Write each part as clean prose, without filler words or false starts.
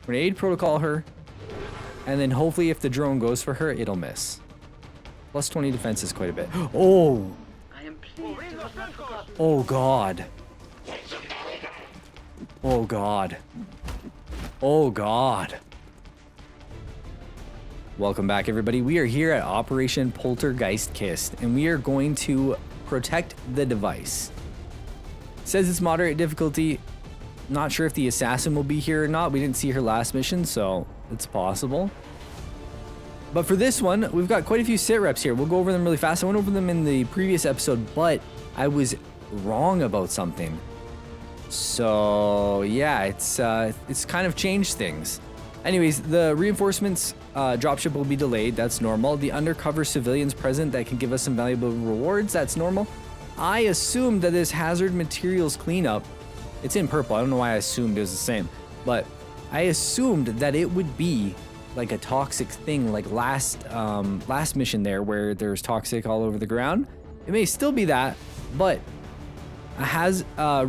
Grenade protocol her. And then hopefully if the drone goes for her, it'll miss. Plus 20 defense is quite a bit. Oh! I am pleased to have not forgotten. Oh god. Oh god. Oh god. Welcome back everybody. We are here at Operation Poltergeist Kist and we are going to protect the device. It says it's moderate difficulty. Not sure if the assassin will be here or not. We didn't see her last mission, so it's possible. But for this one, we've got quite a few sit reps here. We'll go over them really fast. I went over them in the previous episode, but I was wrong about something. So yeah, it's kind of changed things. Anyways, the reinforcements dropship will be delayed. That's normal. The undercover civilians present that can give us some valuable rewards. That's normal. I assumed that this hazard materials cleanup, it's in purple. I don't know why I assumed it was the same, but I assumed that it would be like a toxic thing, like last mission there where there's toxic all over the ground. It may still be that, but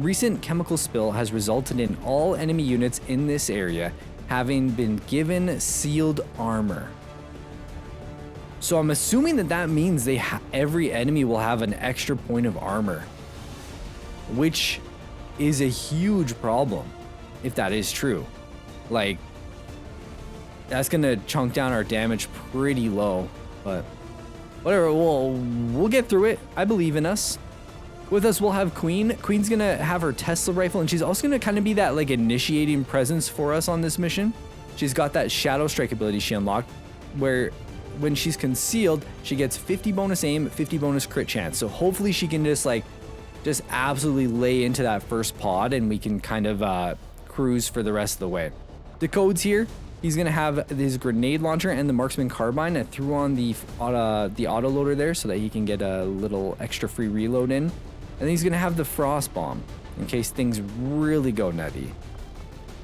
recent chemical spill has resulted in all enemy units in this area having been given sealed armor. So I'm assuming that that means every enemy will have an extra point of armor, which is a huge problem if that is true. Like, that's gonna chunk down our damage pretty low, but whatever, we'll get through it. I believe in us. With us, we'll have Queen. Queen's gonna have her Tesla rifle, and she's also gonna kind of be that like initiating presence for us on this mission. She's got that Shadow Strike ability she unlocked, where when she's concealed, she gets 50 bonus aim, 50 bonus crit chance. So hopefully she can just absolutely lay into that first pod, and we can kind of cruise for the rest of the way. The code's here. He's gonna have his grenade launcher and the marksman carbine. I threw on the autoloader there so that he can get a little extra free reload in. And then he's gonna have the frost bomb in case things really go nutty.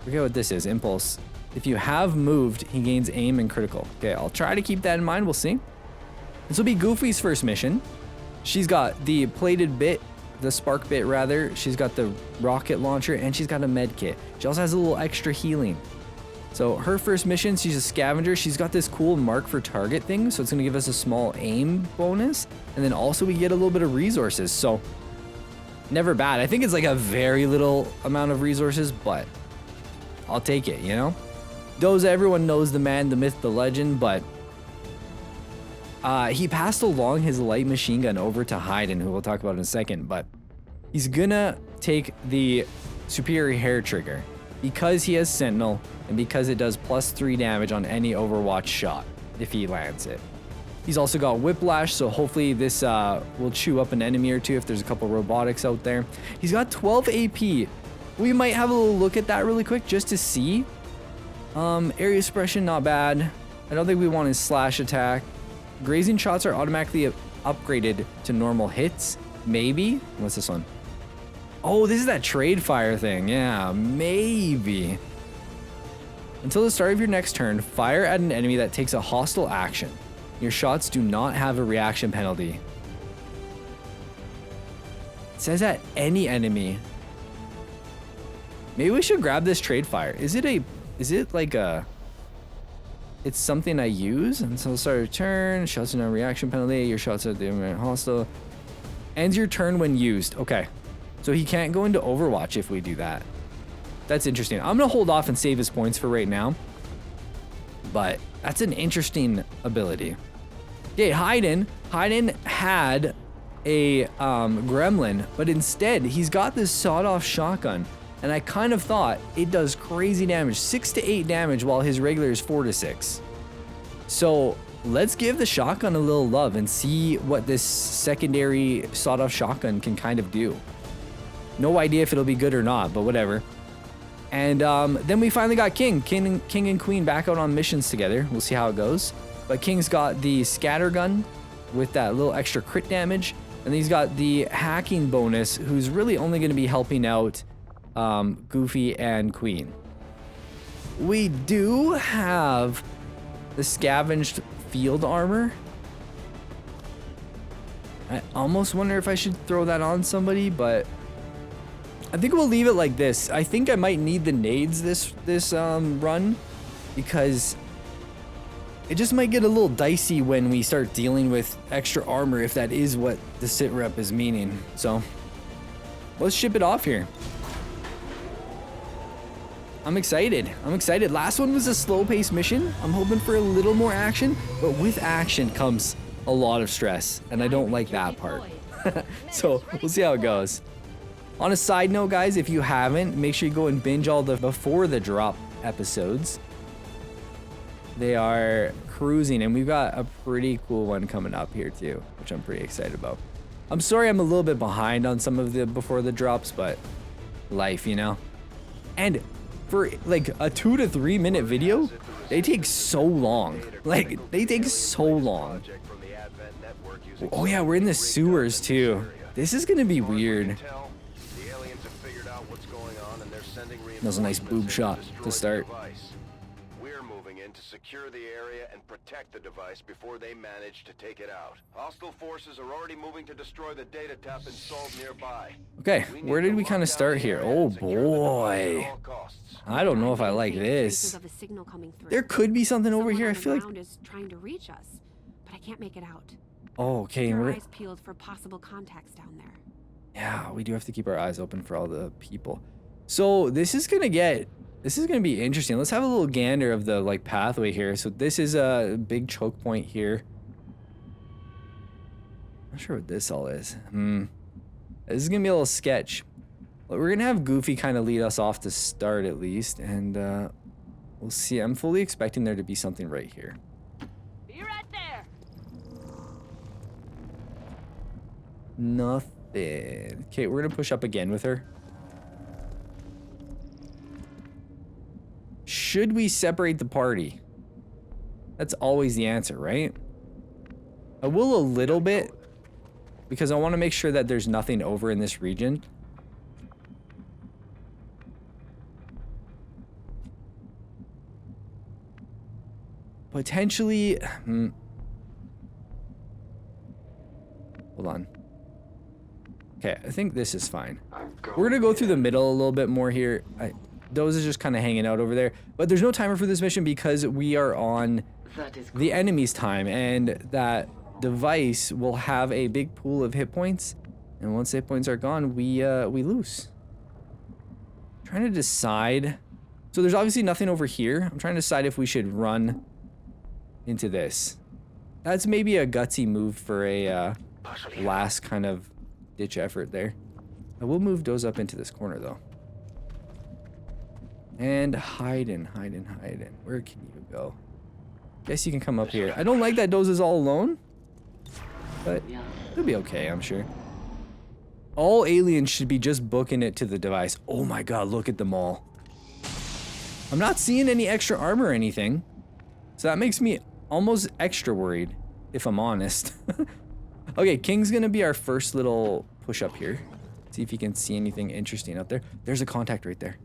Forget what this is, impulse. If you have moved, he gains aim and critical. Okay, I'll try to keep that in mind, we'll see. This will be Goofy's first mission. She's got the plated bit, the spark bit rather. She's got the rocket launcher and she's got a med kit. She also has a little extra healing. So her first mission, she's a scavenger. She's got this cool mark for target thing, so it's gonna give us a small aim bonus. And then also we get a little bit of resources, so never bad. I think it's like a very little amount of resources, but I'll take it, you know? Those, everyone knows the man, the myth, the legend, but he passed along his light machine gun over to Hayden, who we'll talk about in a second, but he's gonna take the superior hair trigger because he has Sentinel and because it does +3 damage on any Overwatch shot if he lands it. He's also got Whiplash, so hopefully this will chew up an enemy or two if there's a couple robotics out there. He's got 12 AP. We might have a little look at that really quick just to see. Area suppression, not bad. I don't think we want his slash attack. Grazing shots are automatically upgraded to normal hits. Maybe? What's this one? Oh, this is that trade fire thing. Yeah, maybe. Until the start of your next turn, fire at an enemy that takes a hostile action. Your shots do not have a reaction penalty. It says at any enemy. Maybe we should grab this trade fire. Is it like a... It's something I use until the start of your turn. Shots do not have a reaction penalty. Your shots at the enemy hostile. Ends your turn when used. Okay. So he can't go into Overwatch if we do that. That's interesting. I'm going to hold off and save his points for right now. But that's an interesting ability. Okay, Hayden had a gremlin, but instead he's got this sawed-off shotgun. And I kind of thought it does crazy damage, 6 to 8 damage, while his regular is 4 to 6. So let's give the shotgun a little love and see what this secondary sawed-off shotgun can kind of do. No idea if it'll be good or not, but whatever. And then we finally got King and Queen back out on missions together. We'll see how it goes. But King's got the scatter gun with that little extra crit damage. And he's got the hacking bonus, who's really only going to be helping out Goofy and Queen. We do have the scavenged field armor. I almost wonder if I should throw that on somebody, but I think we'll leave it like this. I think I might need the nades this run because it just might get a little dicey when we start dealing with extra armor, if that is what the sit rep is meaning. So let's ship it off here. I'm excited. I'm excited. Last one was a slow paced mission. I'm hoping for a little more action, but with action comes a lot of stress, and I don't like that part. So we'll see how it goes. On a side note, guys, if you haven't, make sure you go and binge all the before the drop episodes. They are cruising, and we've got a pretty cool one coming up here too, which I'm pretty excited about. I'm sorry I'm a little bit behind on some of the before the drops, but life, you know? And for like a 2 to 3 minute video, they take so long. Like, they take so long. Oh yeah, we're in the sewers too. This is gonna be weird. That was a nice boob shot to start. We're moving in to secure the area and protect the device before they manage to take it out. Hostile forces are already moving to destroy the data tap installed nearby. Okay, where did we kind of start here? Oh boy. I don't know if I like this. There could be something over here. I feel like is trying to reach us, but I can't make it out. Oh, okay. Keep And our we're eyes peeled for possible contacts down there. yeah, we do have to keep our eyes open for all the people. So this is gonna be interesting. Let's have a little gander of the like pathway here. So this is a big choke point here. Not sure what this all is. This is gonna be a little sketch. But we're gonna have Goofy kind of lead us off to start at least, and we'll see. I'm fully expecting there to be something right here. Be right there. Nothing. Okay, we're gonna push up again with her. Should we separate the party? That's always the answer, right? I will a little bit, because I want to make sure that there's nothing over in this region. Potentially, hold on. Okay, I think this is fine. We're gonna go through the middle a little bit more here. Those is just kind of hanging out over there. But there's no timer for this mission because we are on the enemy's time, and that device will have a big pool of hit points. And once hit points are gone, we lose. I'm trying to decide. So there's obviously nothing over here. I'm trying to decide if we should run into this. That's maybe a gutsy move for a last kind of ditch effort there. I will move those up into this corner though. And hiding. Where can you go? Guess you can come up here. I don't like that Doze is all alone, but it'll be okay, I'm sure. All aliens should be just booking it to the device. Oh my god, look at them all. I'm not seeing any extra armor or anything, so that makes me almost extra worried, if I'm honest. Okay, King's gonna be our first little push up here. See if you can see anything interesting out there. There's a contact right there.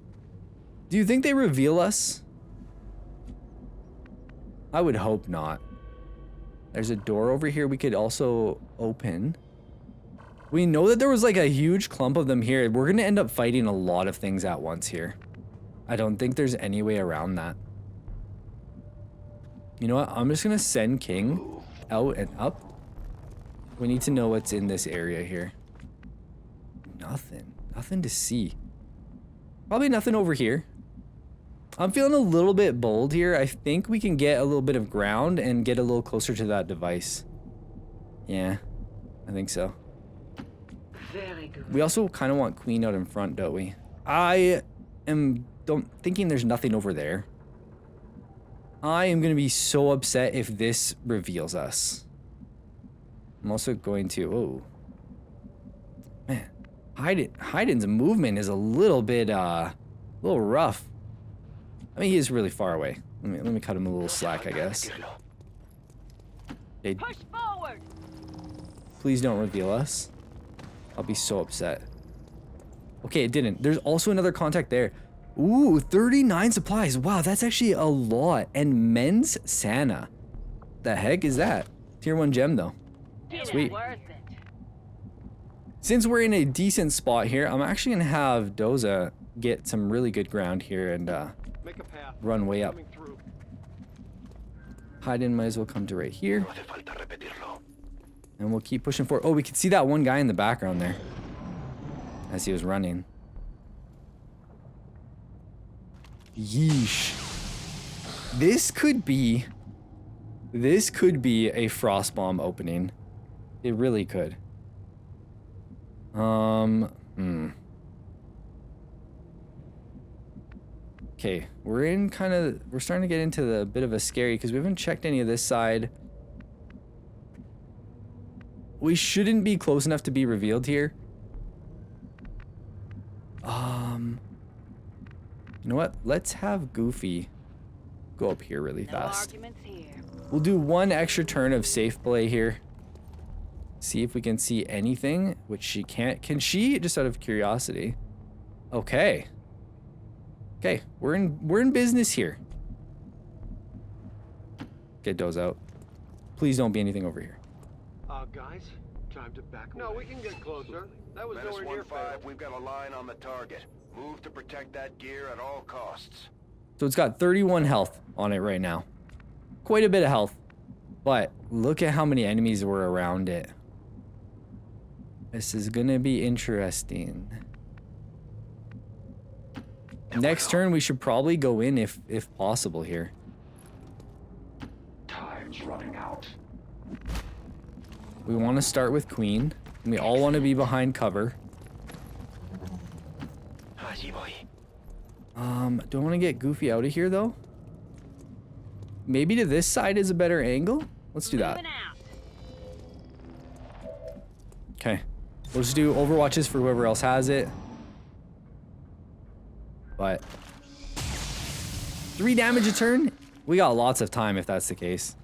Do you think they reveal us? I would hope not. There's a door over here we could also open. We know that there was like a huge clump of them here. We're gonna end up fighting a lot of things at once here. I don't think there's any way around that. You know what? I'm just gonna send King out and up. We need to know what's in this area here. Nothing to see. Probably nothing over here. I'm feeling a little bit bold here. I think we can get a little bit of ground and get a little closer to that device. Yeah, I think so. Very good. We also kind of want Queen out in front, don't we? I am thinking there's nothing over there. I am going to be so upset if this reveals us. I'm also going to... Oh. Man. Hyden's movement is a little bit, little rough. I mean, he is really far away. Let me cut him a little slack, I guess. Okay. Push forward. Please don't reveal us. I'll be so upset. Okay, it didn't. There's also another contact there. Ooh, 39 supplies. Wow, that's actually a lot. And men's Santa. The heck is that? Tier 1 gem, though. Sweet. Since we're in a decent spot here, I'm actually gonna have Doza get some really good ground here and Make a path. run way up. Coming through. Hide-in might as well come to right here. And we'll keep pushing forward. Oh, we can see that one guy in the background there as he was running. Yeesh. This could be a frost bomb opening. It really could. Okay, we're starting to get into the bit of a scary because we haven't checked any of this side. We shouldn't be close enough to be revealed here. You know what? Let's have Goofy go up here really fast. We'll do one extra turn of safe play here. See if we can see anything, which she can't. Can she? Just out of curiosity. Okay. Okay, we're in business here. Get Doze out. Please don't be anything over here. Guys, time to back away. No, we can get closer. That was Menace nowhere near 1-5, fatal. we've got a line on the target. Move to protect that gear at all costs. So it's got 31 health on it right now. Quite a bit of health. But look at how many enemies were around it. This is gonna be interesting. Next turn we should probably go in if possible here. Time's running out. We want to start with Queen. And we all want to be behind cover. Do I want to get Goofy out of here though? Maybe to this side is a better angle? Let's do that. Okay. We'll just do Overwatches for whoever else has it. But 3 damage a turn? We got lots of time if that's the case.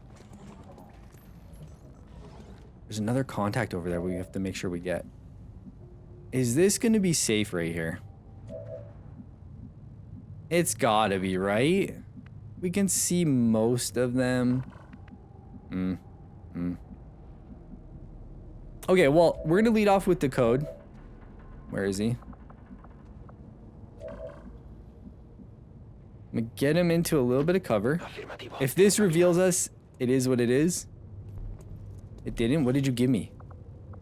There's another contact over there we have to make sure we get. Is this going to be safe right here? It's gotta be, right? We can see most of them. Okay, well, we're gonna lead off with the code. Where is he? I'm gonna get him into a little bit of cover. If this reveals us, it is what it is. It didn't? What did you give me?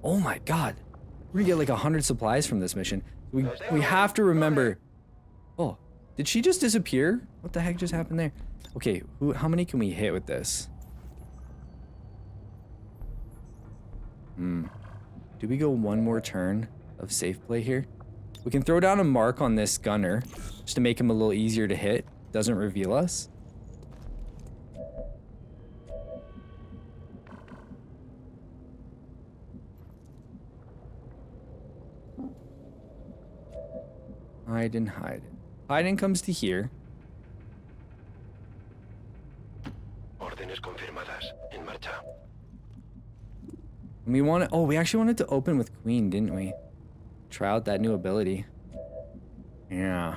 Oh my god. We're gonna get like 100 supplies from this mission. We have to remember. Oh, did she just disappear? What the heck just happened there? Okay, how many can we hit with this? Do we go one more turn of safe play here? We can throw down a mark on this gunner just to make him a little easier to hit. Doesn't reveal us. Hide and hide. Hiding comes to here. Órdenes confirmadas. En marcha. And we want to. Oh, we actually wanted to open with Queen, didn't we? Try out that new ability. Yeah.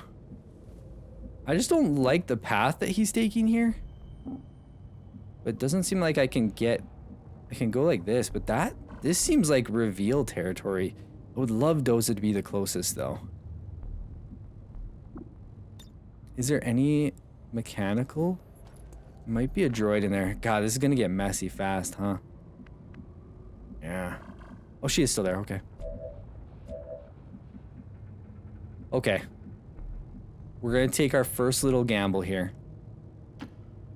I just don't like the path that he's taking here. But it doesn't seem like I can get. I can go like this, but this seems like reveal territory. I would love Doza to be the closest though. Is there any mechanical? Might be a droid in there. God, this is gonna get messy fast, huh? Yeah. Oh, she is still there. Okay. Okay. We're gonna take our first little gamble here.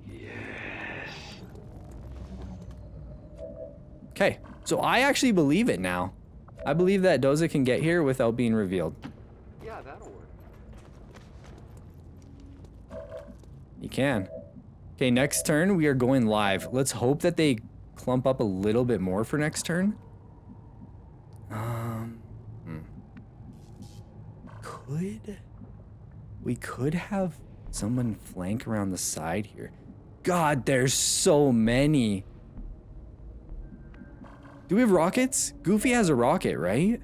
Yes. Okay. So I actually believe it now. I believe that Doza can get here without being revealed. Yeah, that'll work. You can. Okay, next turn we are going live. Let's hope that they clump up a little bit more for next turn. We could have someone flank around the side here. God, there's so many. Do we have rockets? Goofy has a rocket, right?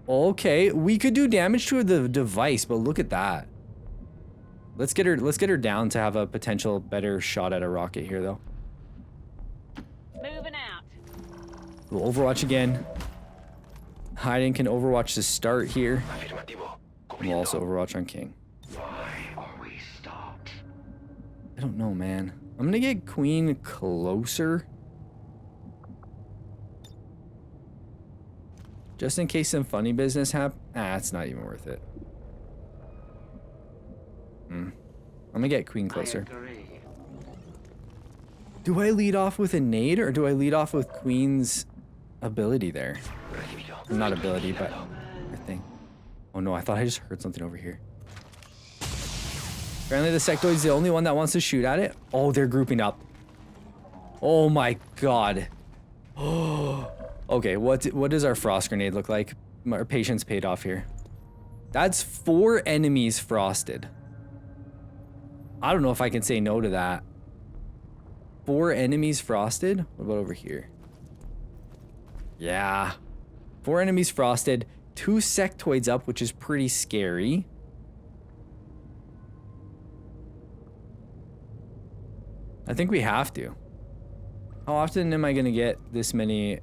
Okay, we could do damage to the device, but look at that. Let's get her down to have a potential better shot at a rocket here though. Moving out. We'll Overwatch again. Hiding can Overwatch the start here. And we'll also Overwatch on King. I don't know, man. I'm gonna get Queen closer. Just in case some funny business happens. Ah, it's not even worth it. I'm gonna get Queen closer. Do I lead off with a nade or do I lead off with Queen's ability there? Not ability, but I think. Oh no, I thought I just heard something over here. Apparently the sectoid's the only one that wants to shoot at it. Oh, they're grouping up. Oh my god. Okay, what does our frost grenade look like? Our patience paid off here. That's 4 enemies frosted. I don't know if I can say no to that. 4 enemies frosted? What about over here? Yeah. 4 enemies frosted. 2 sectoids up, which is pretty scary. I think we have to. How often am I gonna get this many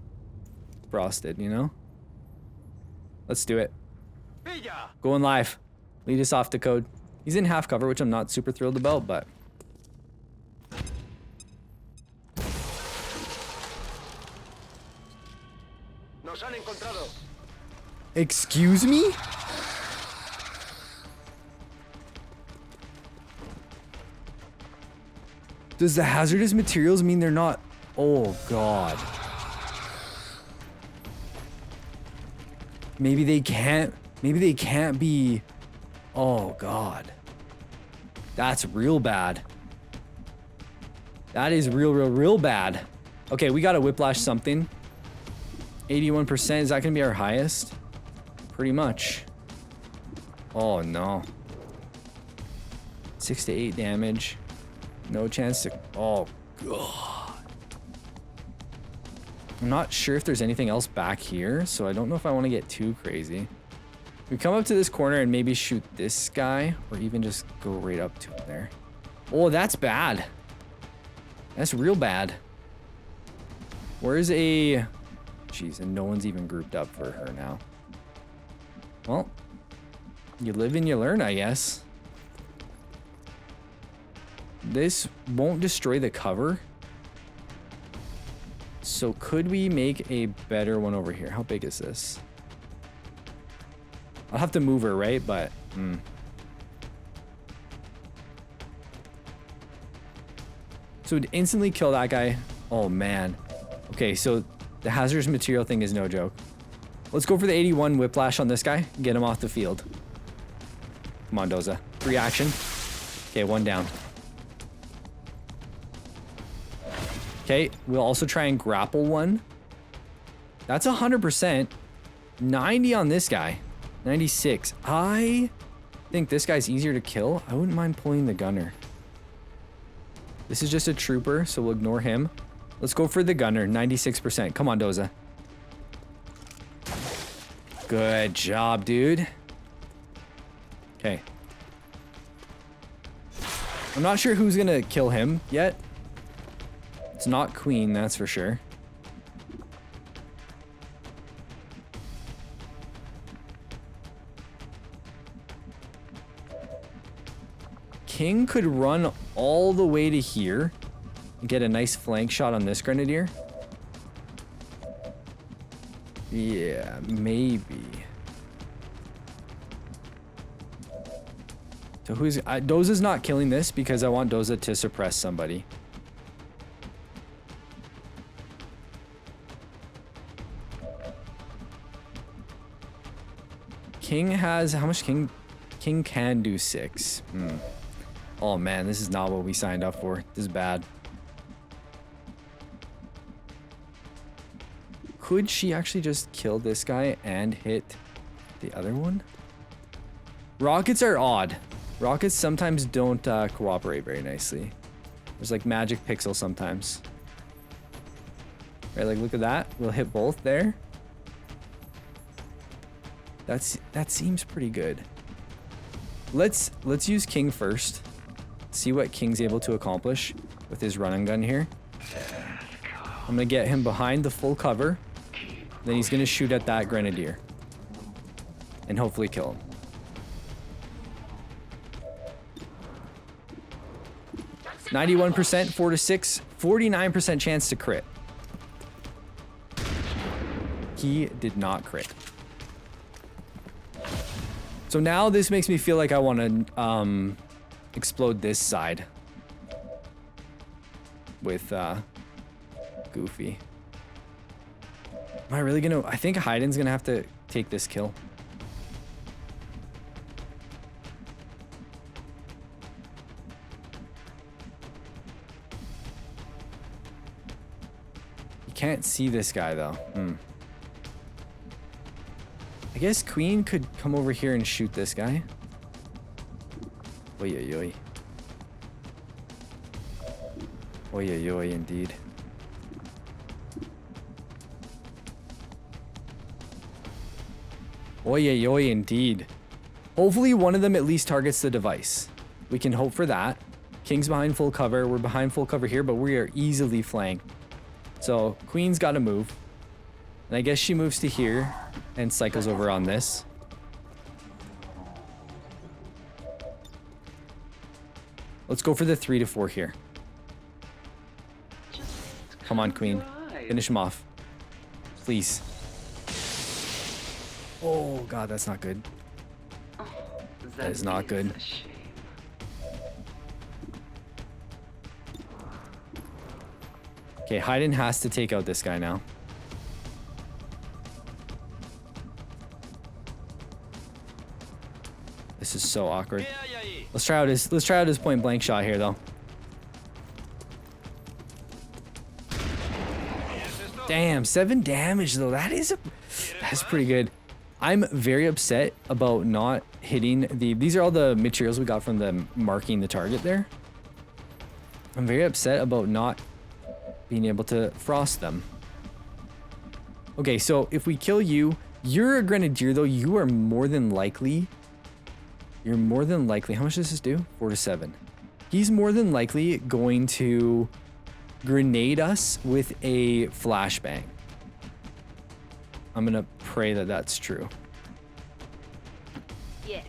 frosted, you know? Let's do it. Going live. Lead us off to code. He's in half cover, which I'm not super thrilled about, but... Excuse me? Does the hazardous materials mean they're not... Oh, God. Maybe they can't be... Oh, God. That's real bad. That is real bad. Okay, we gotta whiplash something. 81%, is that gonna be our highest? Pretty much. Oh, no. 6 to 8 damage. No chance to... Oh, God. I'm not sure if there's anything else back here, so I don't know if I want to get too crazy. We come up to this corner and maybe shoot this guy, or even just go right up to him there. Oh, that's bad. That's real bad. Where's a... Jeez, and no one's even grouped up for her now. Well, you live and you learn, I guess. This won't destroy the cover. So could we make a better one over here? How big is this? I'll have to move her, right? But, So it'd instantly kill that guy. Oh, man. Okay, so the hazardous material thing is no joke. Let's go for the 81 whiplash on this guy. Get him off the field. Come on, Doza. Free action. Okay, 1 down. Okay, we'll also try and grapple one. That's 100%. 90 on this guy. 96. I think this guy's easier to kill. I wouldn't mind pulling the gunner. This is just a trooper, so we'll ignore him. Let's go for the gunner. 96%. Come on, Doza. Good job, dude. Okay. I'm not sure who's gonna kill him yet. It's not Queen, that's for sure. King could run all the way to here and get a nice flank shot on this grenadier. Yeah, maybe. So who's... Doza's not killing this because I want Doza to suppress somebody. King has... How much King... King can do 6. Oh man, this is not what we signed up for. This is bad. Could she actually just kill this guy and hit the other one? Rockets are odd. Rockets sometimes don't cooperate very nicely. There's like magic pixel sometimes. Right, like look at that. We'll hit both there. That seems pretty good. Let's use King first. See what King's able to accomplish with his run and gun here. I'm gonna get him behind the full cover. Then he's gonna shoot at that grenadier. And hopefully kill him. %, 4 to 6, 49% chance to crit. He did not crit. So now this makes me feel like I want to explode this side with Goofy. Am I really gonna? I think Hayden's gonna have to take this kill. You can't see this guy though. I guess Queen could come over here and shoot this guy. Oy, oy, oy. Oy, oy, oy, indeed. Oy, oy, oy, indeed. Hopefully one of them at least targets the device. We can hope for that. King's behind full cover. We're behind full cover here, but we are easily flanked. So Queen's got to move. And I guess she moves to here and cycles over on this. Let's go for the 3 to 4 here. Come on, Queen. Finish him off. Please. Oh, God, that's not good. That is not good. Okay, Hayden has to take out this guy now. This is so awkward. Let's try out his point blank shot here though. Damn, 7 damage though. That's pretty good. I'm very upset about not hitting these are all the materials we got from the marking the target there. I'm very upset about not being able to frost them. Okay, so if we kill you, you're a grenadier though. You are more than likely. How much does this do? 4 to 7. He's more than likely going to grenade us with a flashbang. I'm gonna pray that that's true. Yes.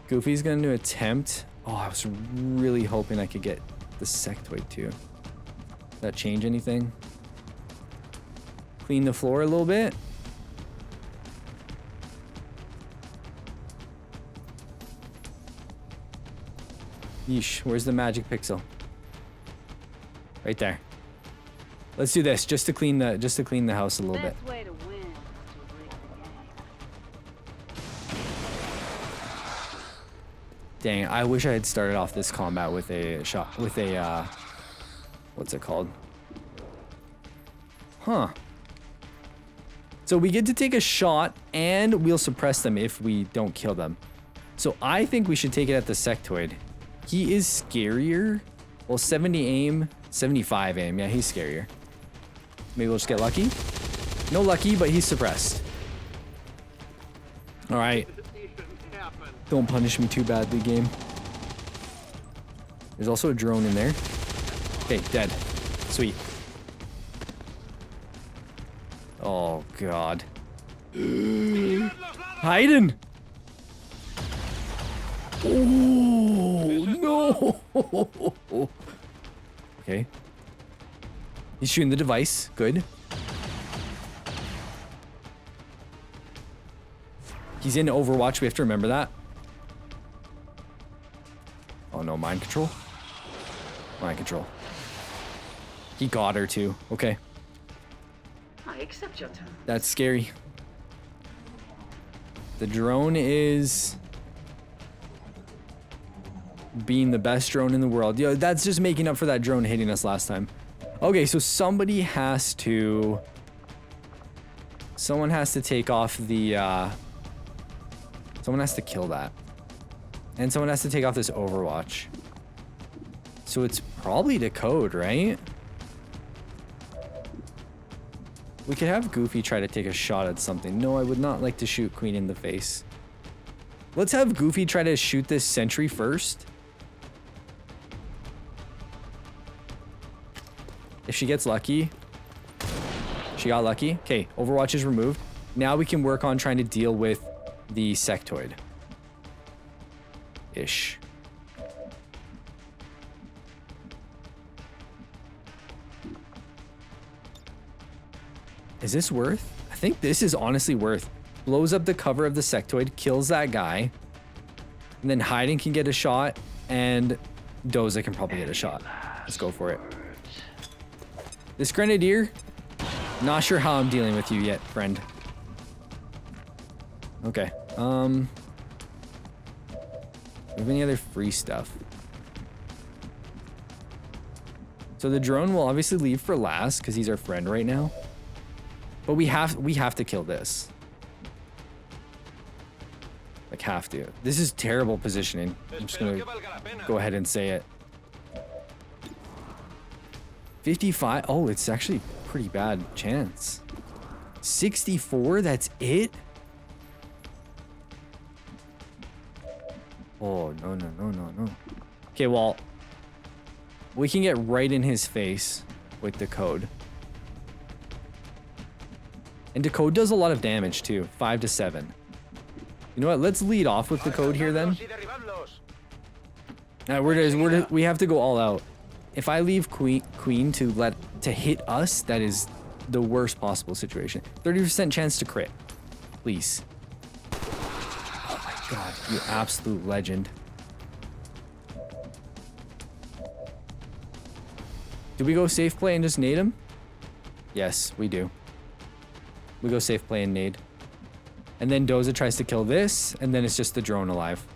Goofy's gonna attempt. Oh, I was really hoping I could get the sectoid too. Does that change anything? Clean the floor a little bit. Yeesh, where's the magic pixel? Right there. Let's do this just to clean the house a little bit. Best way to win is to break the game. Dang, I wish I had started off this combat with a shot with a what's it called? Huh. So we get to take a shot and we'll suppress them if we don't kill them. So I think we should take it at the sectoid. He is scarier. Well, 70 aim, 75 aim. Yeah, he's scarier. Maybe we'll just get lucky. No lucky, but he's suppressed. All right. Don't punish me too badly, game. There's also a drone in there. Okay, dead. Sweet. Oh, God. Hayden! Oh, no! Okay. He's shooting the device. Good. He's in Overwatch. We have to remember that. Oh, no. Mind control? Mind control. He got her, too. Okay. I accept your terms. That's scary. The drone is being the best drone in the world. Yeah, that's just making up for that drone hitting us last time. Okay, so someone has to take off the someone has to kill that. And someone has to take off this Overwatch. So it's probably Decode, right? We could have Goofy try to take a shot at something. No, I would not like to shoot Queen in the face. Let's have Goofy try to shoot this sentry first. If she gets lucky. She got lucky. Okay, Overwatch is removed. Now we can work on trying to deal with the sectoid. Ish. Is this worth? I think this is honestly worth. Blows up the cover of the sectoid, kills that guy. And then Hiding can get a shot, and Doza can probably get a shot. Let's go for it. This Grenadier, not sure how I'm dealing with you yet, friend. Okay. Do we have any other free stuff? So the drone will obviously leave for last because he's our friend right now. But we have to kill this. Like, have to. This is terrible positioning. I'm just gonna go ahead and say it. 55. Oh, it's actually a pretty bad chance. 64, that's it? Oh, no, no, no, no, no. Okay, well, we can get right in his face with the code. And the code does a lot of damage too, 5 to 7. You know what? Let's lead off with the code here then. We have to go all out. If I leave Queen to hit us, that is the worst possible situation. 30% chance to crit, please. Oh my god, you absolute legend. Do we go safe play and just nade him? Yes, we do. We go safe play and nade. And then Doza tries to kill this, and then it's just the drone alive.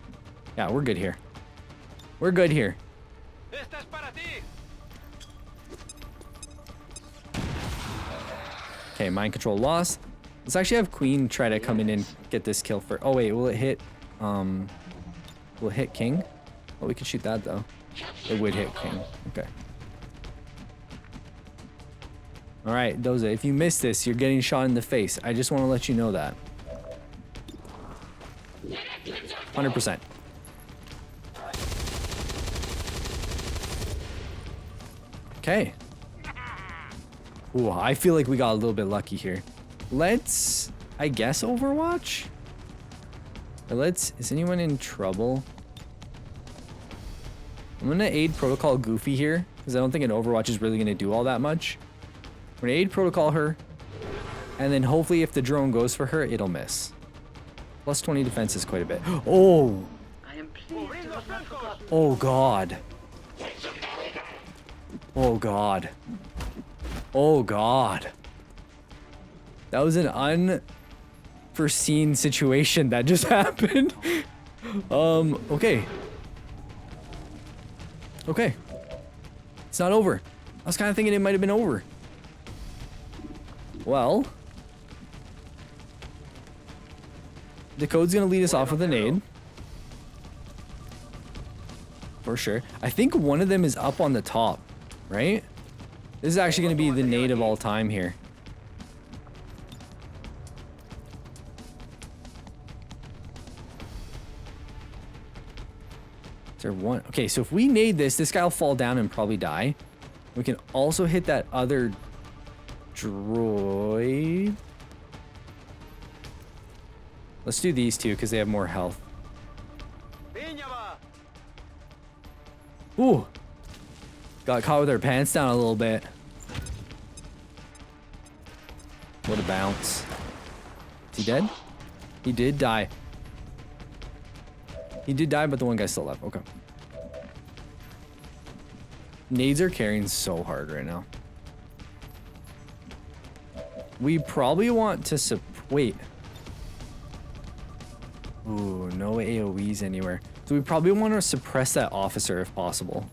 Yeah, we're good here. We're good here. Okay, mind control lost. Let's actually have Queen try to come in and get this kill for. Oh wait, will it hit? Will it hit King? Oh, we could shoot that though. It would hit King. Okay. All right, Doza, if you miss this, you're getting shot in the face. I just want to let you know that. 100%. Okay. Ooh, I feel like we got a little bit lucky here. Let's, I guess, Overwatch? Or is anyone in trouble? I'm gonna aid Protocol Goofy here, because I don't think an Overwatch is really gonna do all that much. We're gonna aid Protocol her, and then hopefully if the drone goes for her, it'll miss. Plus 20 defense is quite a bit. Oh! I am pleased to have not forgotten. Oh god. Oh god. Oh god. That was an unforeseen situation that just happened. Okay. Okay. It's not over. I was kind of thinking it might have been over. Well, the code's gonna lead us off with a nade. For sure. I think one of them is up on the top, right? This is actually gonna be the nade of all time here. Is there one? Okay, so if we nade this, this guy will fall down and probably die. We can also hit that other droid. Let's do these two because they have more health. Ooh. Got caught with our pants down a little bit. What a bounce. Is he dead? He did die. He did die, but the one guy's still alive. Okay. Nades are carrying so hard right now. We probably want to wait. Ooh, no AoEs anywhere. So we probably want to suppress that officer if possible.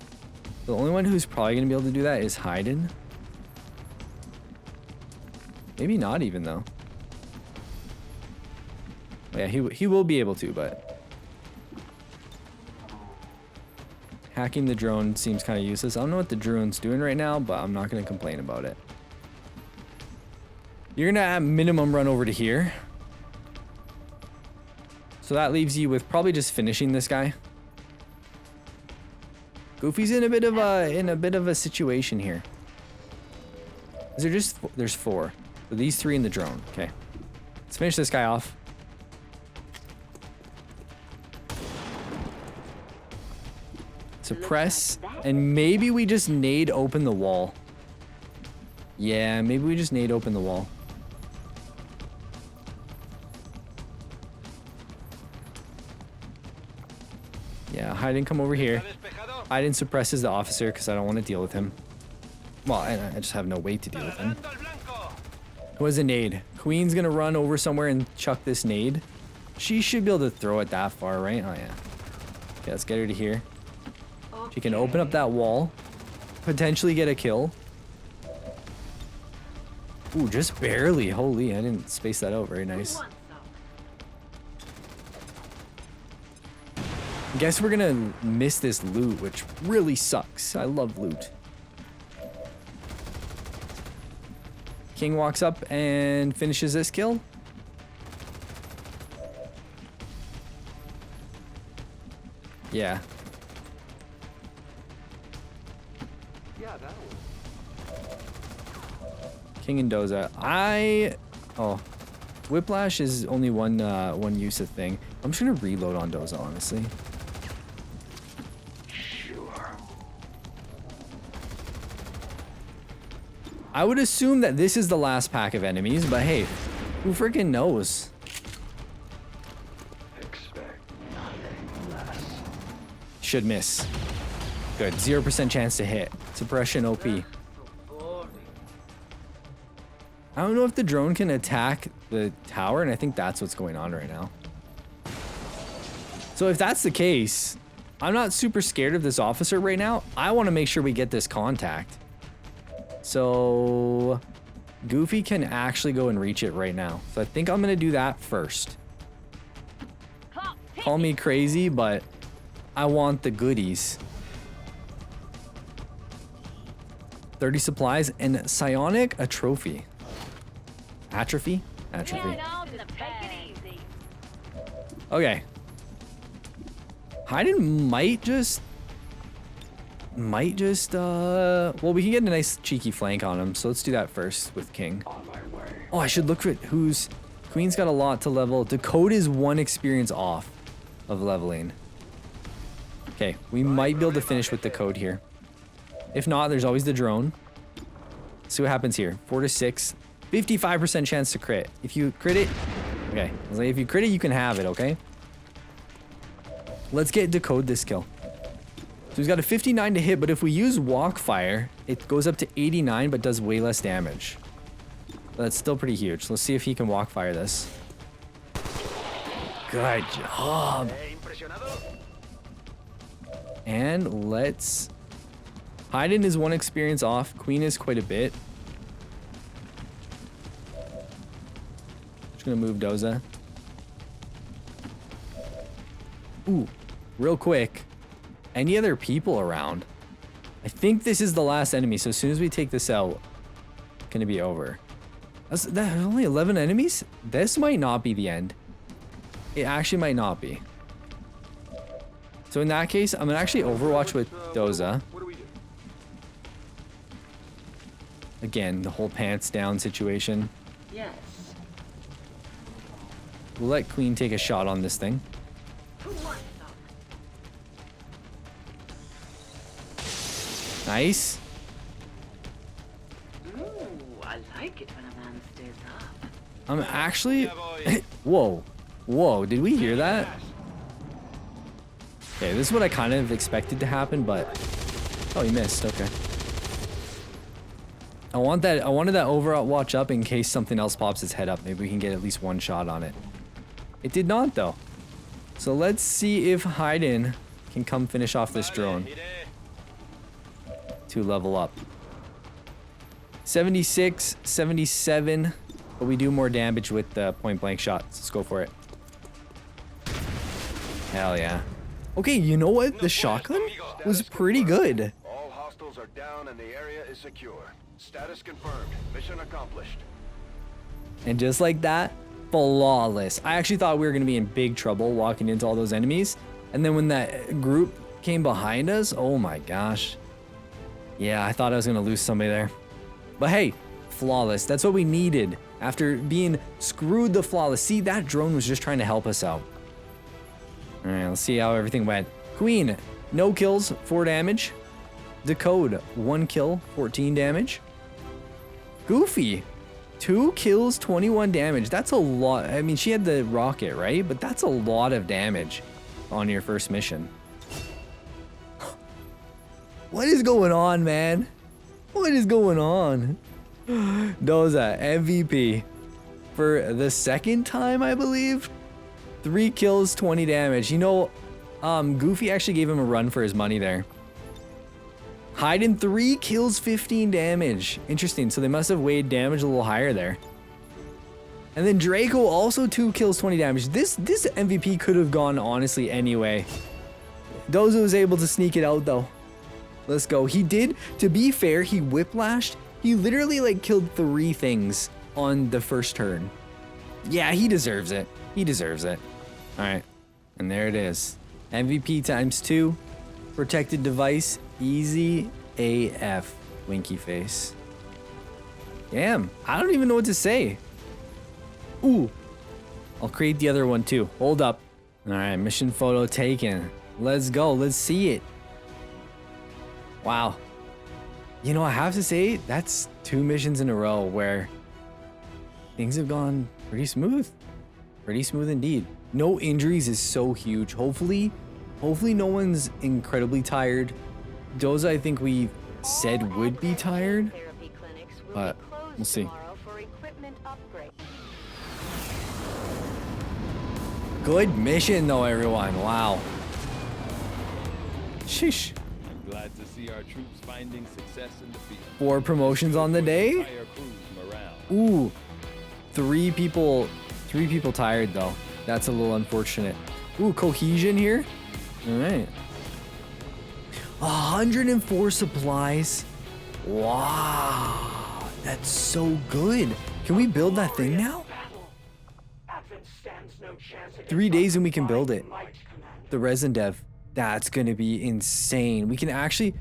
The only one who's probably going to be able to do that is Hayden. Maybe not even though. Yeah, he will be able to, but hacking the drone seems kind of useless. I don't know what the drone's doing right now, but I'm not going to complain about it. You're going to at minimum run over to here. So that leaves you with probably just finishing this guy. Goofy's in a bit of a situation here. Is there just, there's 4. So these 3 in the drone. Okay. Let's finish this guy off. Suppress, and maybe we just nade open the wall. Yeah, maybe we just nade open the wall. Yeah, Hayden, come over here. Hayden suppresses the officer because I don't want to deal with him. Well, I just have no way to deal with him. Who has a nade? Queen's gonna run over somewhere and chuck this nade. She should be able to throw it that far, right? Oh yeah. Okay, let's get her to here. She can open up that wall, potentially get a kill. Ooh, just barely. Holy, I didn't space that out very nice. Guess we're gonna miss this loot, which really sucks. I love loot. King walks up and finishes this kill. Yeah. Yeah, that'll work. King and Doza. Oh. Whiplash is only one use of thing. I'm just gonna reload on Doza, honestly. I would assume that this is the last pack of enemies, but hey, who freaking knows? Expect nothing less. Should miss. Good. 0% chance to hit. Suppression OP. I don't know if the drone can attack the tower, and I think that's what's going on right now. So if that's the case, I'm not super scared of this officer right now. I want to make sure we get this contact. So Goofy can actually go and reach it right now. So I think I'm going to do that first. Call me crazy, but I want the goodies. 30 supplies and psionic atrophy. Atrophy? Atrophy. Okay. Hayden might just, well, we can get a nice cheeky flank on him, so let's do that first with King. Oh, I should look for who's, Queen's got a lot to level. Decode is 1 experience off of leveling. Okay, we might be able to finish with the code here. If not, there's always the drone. Let's see what happens here. 4 to 6, 55% chance to crit. If you crit it, okay. I was like, if you crit it, you can have it, okay? Let's get Decode this kill. So he's got a 59 to hit, but if we use Walk Fire, it goes up to 89, but does way less damage. But that's still pretty huge. Let's see if he can Walk Fire this. Good job. And let's... Hayden is 1 experience off. Queen is quite a bit. Just gonna move Doza. Ooh, real quick. Any other people around? I think this is the last enemy, so as soon as we take this out, it's gonna be over. That's only 11 enemies? This might not be the end. It actually might not be. So in that case, I'm gonna actually Overwatch with Doza. What do we do? Again, the whole pants down situation. Yes. We'll let Queen take a shot on this thing. Who wants some? Nice. Ooh, I like it when a man stays up. I'm actually... Whoa. Whoa, did we hear that? Okay, this is what I kind of expected to happen, but... Oh, he missed. Okay. I wanted that Overwatch up in case something else pops its head up. Maybe we can get at least 1 shot on it. It did not, though. So let's see if Hayden can come finish off this drone. To level up. 76, 77. But we do more damage with the point blank shots. Let's go for it. Hell yeah. Okay, you know what? The shotgun was pretty good. All hostiles are down and the area is secure. Status confirmed. Mission accomplished. And just like that, flawless. I actually thought we were going to be in big trouble walking into all those enemies. And then when that group came behind us, oh my gosh. Yeah, I thought I was going to lose somebody there. But hey, flawless. That's what we needed after being screwed the flawless. See, that drone was just trying to help us out. All right, let's see how everything went. Queen, no kills, 4 damage. Decode, 1 kill, 14 damage. Goofy, 2 kills, 21 damage. That's a lot. I mean, she had the rocket, right? But that's a lot of damage on your first mission. What is going on, man? What is going on? Doza, MVP. For the second time, I believe. 3 kills, 20 damage. You know, Goofy actually gave him a run for his money there. Hyden, 3 kills, 15 damage. Interesting. So they must have weighed damage a little higher there. And then Draco also 2 kills, 20 damage. This MVP could have gone honestly anyway. Doza was able to sneak it out though. Let's go. He did, to be fair, he whiplashed. He literally like killed 3 things on the first turn. Yeah, he deserves it. He deserves it. All right. And there it is. MVP times 2. Protected device. Easy AF. Winky face. Damn. I don't even know what to say. Ooh. I'll create the other one too. Hold up. All right. Mission photo taken. Let's go. Let's see it. Wow. You know, I have to say, that's 2 missions in a row where things have gone pretty smooth. Pretty smooth indeed. No injuries is so huge. Hopefully no one's incredibly tired. Doza, I think we said would be tired, but we'll see. Good mission though, everyone. Wow. Sheesh. Glad to see our troops finding success in the field. 4 promotions on the day. Ooh, 3 people tired though. That's a little unfortunate. Ooh, cohesion here. All right. 104 supplies. Wow, that's so good. Can we build that thing now? 3 days and we can build it. The resin dev. That's gonna be insane. We can actually,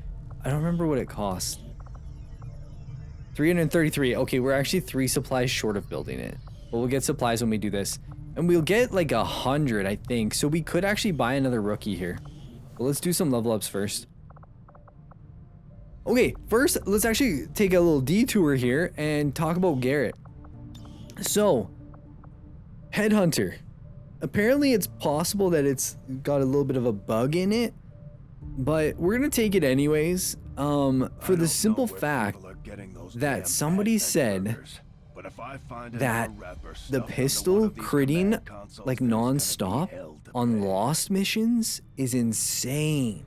I don't remember what it cost. 333. Okay, we're actually 3 supplies short of building it. But we'll get supplies when we do this. And we'll get like 100, I think. So we could actually buy another rookie here. But let's do some level ups first. Okay, first, let's actually take a little detour here and talk about Garrett. So, Headhunter. Apparently it's possible that it's got a little bit of a bug in it, but we're gonna take it anyways, for the simple fact that somebody said that the pistol critting like non-stop on lost missions is insane.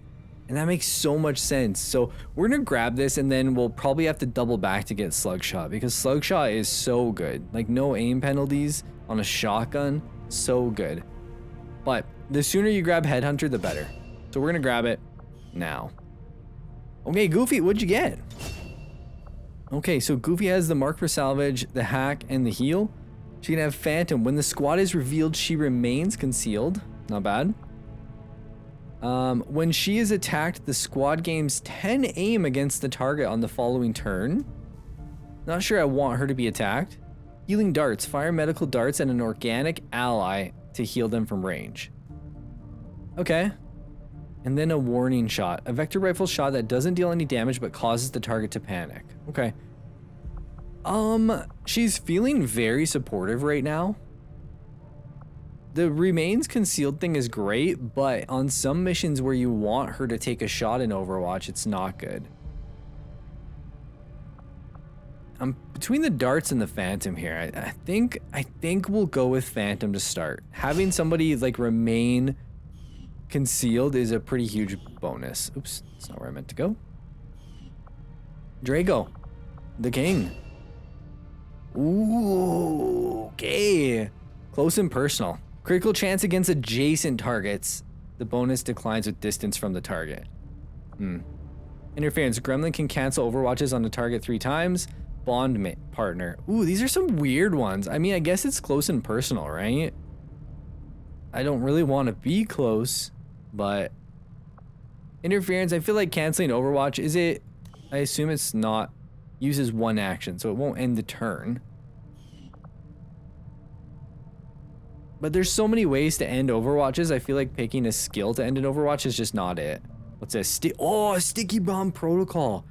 And that makes so much sense. So we're gonna grab this and then we'll probably have to double back to get Slugshot because Slugshot is so good. Like no aim penalties on a shotgun, so good. But the sooner you grab Headhunter, the better. So we're gonna grab it now. Okay, Goofy, what'd you get? Okay, so Goofy has the Mark for Salvage, the Hack, and the Heal. She can have Phantom. When the squad is revealed, she remains concealed. Not bad. When she is attacked, the squad gains 10 aim against the target on the following turn. Not sure I want her to be attacked. Healing darts. Fire medical darts at an organic ally to heal them from range. Okay. And then a warning shot. A vector rifle shot that doesn't deal any damage but causes the target to panic. Okay. She's feeling very supportive right now. The remains concealed thing is great, but on some missions where you want her to take a shot in Overwatch, it's not good. I'm between the darts and the Phantom here. I think we'll go with Phantom to start. Having somebody like remain concealed is a pretty huge bonus. Oops, that's not where I meant to go. Draco, the king. Ooh, okay. Close and personal. Critical chance against adjacent targets. The bonus declines with distance from the target. Interference. Gremlin can cancel overwatches on the target 3 times. Bond partner. Ooh, these are some weird ones. I mean, I guess it's close and personal, right? I don't really want to be close, but interference. I feel like canceling overwatch. Is it? I assume it's not uses 1 action, so it won't end the turn. But there's so many ways to end Overwatches. I feel like picking a skill to end an Overwatch is just not it. What's this? A sticky bomb protocol.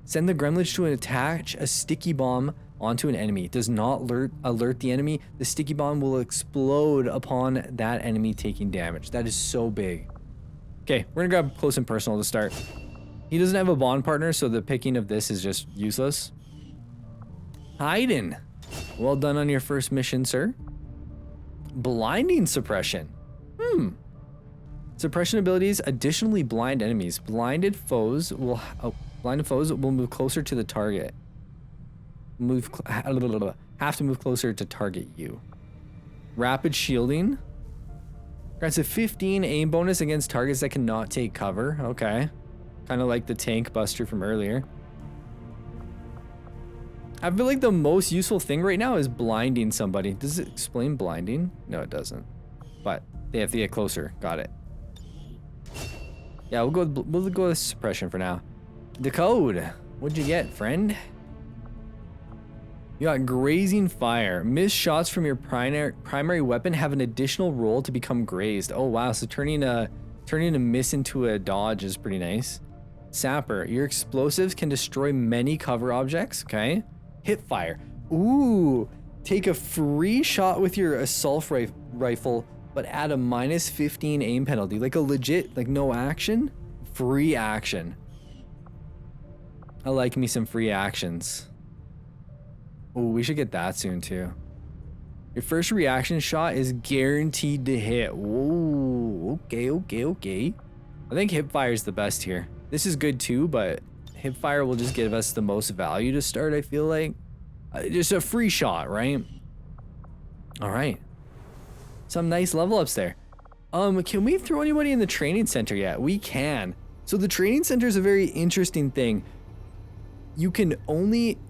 Send the gremlins to attach a sticky bomb onto an enemy. It does not alert the enemy. The sticky bomb will explode upon that enemy taking damage. That is so big. Okay, we're gonna grab close and personal to start. He doesn't have a bond partner, so the picking of this is just useless. Hiding. Well done on your first mission, sir. Blinding suppression. Suppression abilities additionally blind enemies. Blinded foes will move closer to the target. Have to move closer to target you. Rapid shielding. Grants a 15 aim bonus against targets that cannot take cover. Okay. Kind of like the tank buster from earlier. I feel like the most useful thing right now is blinding somebody. Does it explain blinding? No, it doesn't. But they have to get closer. Got it. Yeah, we'll go with suppression for now. Decode. What'd you get, friend? You got grazing fire. Missed shots from your primary weapon have an additional roll to become grazed. Oh wow, so turning a miss into a dodge is pretty nice. Sapper. Your explosives can destroy many cover objects. Okay. Hip fire. Ooh. Take a free shot with your assault rifle, but add a -15 aim penalty. Like a legit, like no action, free action. I like me some free actions. Oh, we should get that soon too. Your first reaction shot is guaranteed to hit. Whoa, okay. I think hipfire is the best here. This is good too, but hipfire will just give us the most value to start, I feel like. Just a free shot, right? All right. Some nice level ups there. Can we throw anybody in the training center yet? We can. So the training center is a very interesting thing.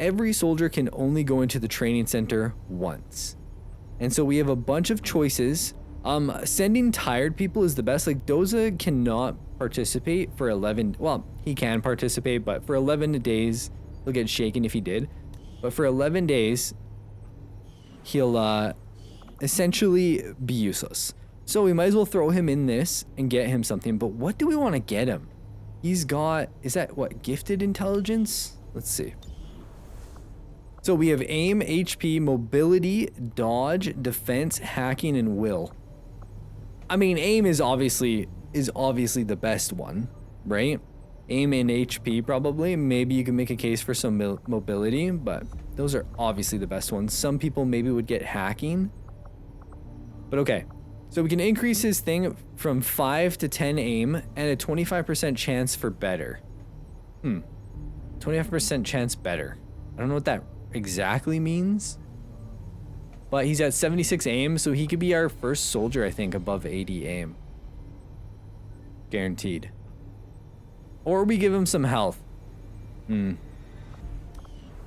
Every soldier can only go into the training center once. And so we have a bunch of choices. Sending tired people is the best. Like Doza cannot participate for 11, well, he can participate, but for 11 days, he'll get shaken if he did. But for 11 days, he'll essentially be useless. So we might as well throw him in this and get him something. But what do we want to get him? He's got, is that what, gifted intelligence? Let's see. So we have aim, HP, mobility, dodge, defense, hacking, and will. I mean, aim is obviously the best one, right? Aim and HP probably. Maybe you can make a case for some mobility, but those are obviously the best ones. Some people maybe would get hacking. But okay. So we can increase his thing from 5 to 10 aim and a 25% chance for better. 25% chance better. I don't know what that exactly means. But he's at 76 aim, so he could be our first soldier, I think, above 80 aim. Guaranteed. Or we give him some health.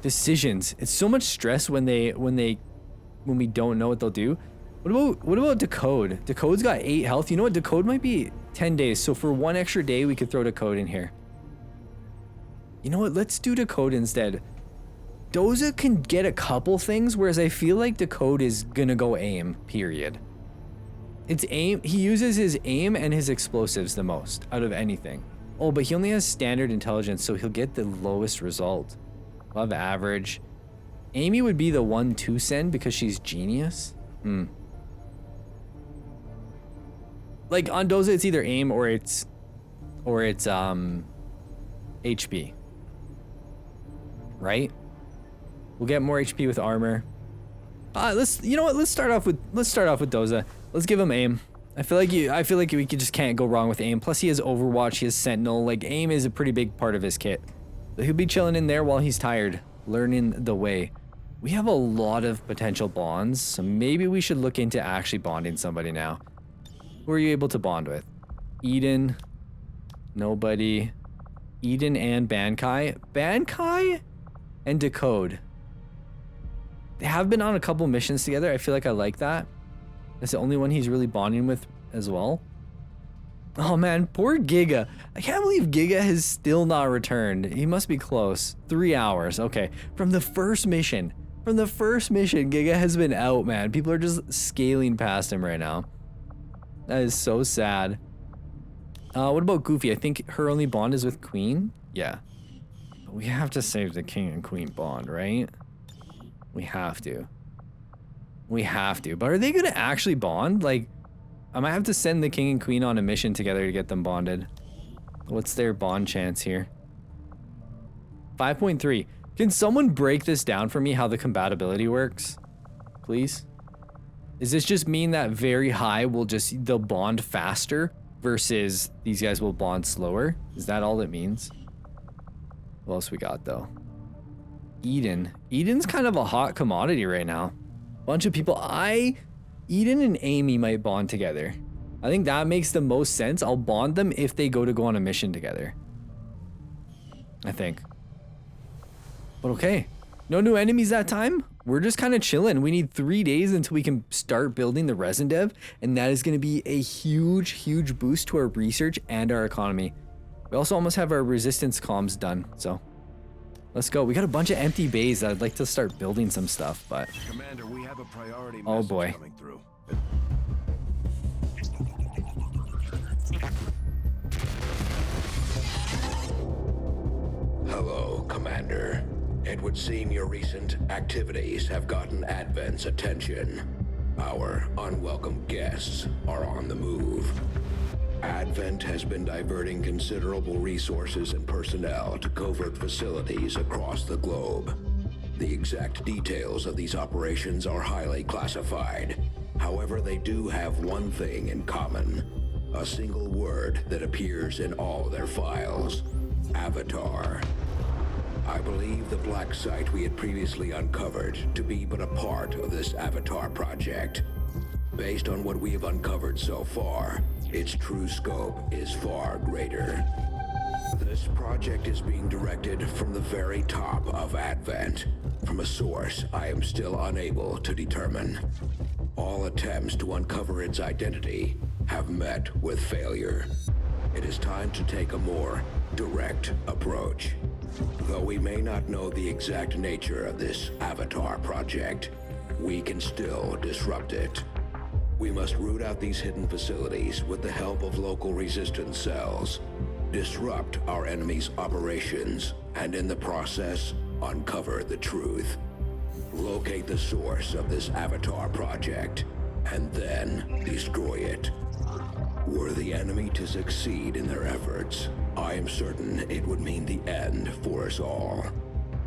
Decisions. It's so much stress when we don't know what they'll do. What about Decode? Decode's got 8 health. You know what? Decode might be 10 days. So for 1 extra day, we could throw Decode in here. You know what? Let's do Decode instead. Doza can get a couple things, whereas I feel like Decode is gonna go aim, period. It's aim. He uses his aim and his explosives the most out of anything. Oh, but he only has standard intelligence, so he'll get the lowest result. Above average. Amy would be the one to send because she's genius. Like on Doza, it's either aim or it's HP. Right? We'll get more HP with armor. You know what? Let's start off with Doza. Let's give him aim. I feel like we just can't go wrong with aim. Plus he has Overwatch, he has Sentinel. Like aim is a pretty big part of his kit. He'll be chilling in there while he's tired, learning the way. We have a lot of potential bonds, so maybe we should look into actually bonding somebody now. Who are you able to bond with? Eden. Nobody. Eden and Bankai. Bankai and Decode. They have been on a couple missions together. I feel like I like that. That's the only one he's really bonding with as well. Oh man, poor Giga. I can't believe Giga has still not returned. He must be close. 3 hours. Okay. From the first mission. Giga has been out, man. People are just scaling past him right now. That is so sad. What about Goofy? I think her only bond is with Queen? Yeah. We have to save the King and Queen bond, right? We have to. But are they gonna actually bond? Like, I might have to send the King and Queen on a mission together to get them bonded. What's their bond chance here? 5.3. Can someone break this down for me, how the compatibility works? Please? Does this just mean that very high they'll bond faster versus these guys will bond slower? Is that all it means? What else we got though? Eden. Eden's kind of a hot commodity right now. Bunch of people. Eden and Amy might bond together. I think that makes the most sense. I'll bond them if they go on a mission together. I think. But okay. No new enemies that time. We're just kind of chilling. We need 3 days until we can start building the resin dev. And that is going to be a huge, huge boost to our research and our economy. We also almost have our resistance comms done. So let's go. We got a bunch of empty bays that I'd like to start building some stuff, but Commander, we have a priority oh message boy. coming through. Hello, Commander. It would seem your recent activities have gotten Advent's attention. Our unwelcome guests are on the move. Advent has been diverting considerable resources and personnel to covert facilities across the globe. The exact details of these operations are highly classified. However, they do have one thing in common. A single word that appears in all their files. Avatar. I believe the black site we had previously uncovered to be but a part of this Avatar project. Based on what we have uncovered so far, its true scope is far greater. This project is being directed from the very top of Advent, from a source I am still unable to determine. All attempts to uncover its identity have met with failure. It is time to take a more direct approach. Though we may not know the exact nature of this Avatar project, we can still disrupt it. We must root out these hidden facilities with the help of local resistance cells, disrupt our enemy's operations, and in the process, uncover the truth. Locate the source of this Avatar project, and then destroy it. Were the enemy to succeed in their efforts, I am certain it would mean the end for us all.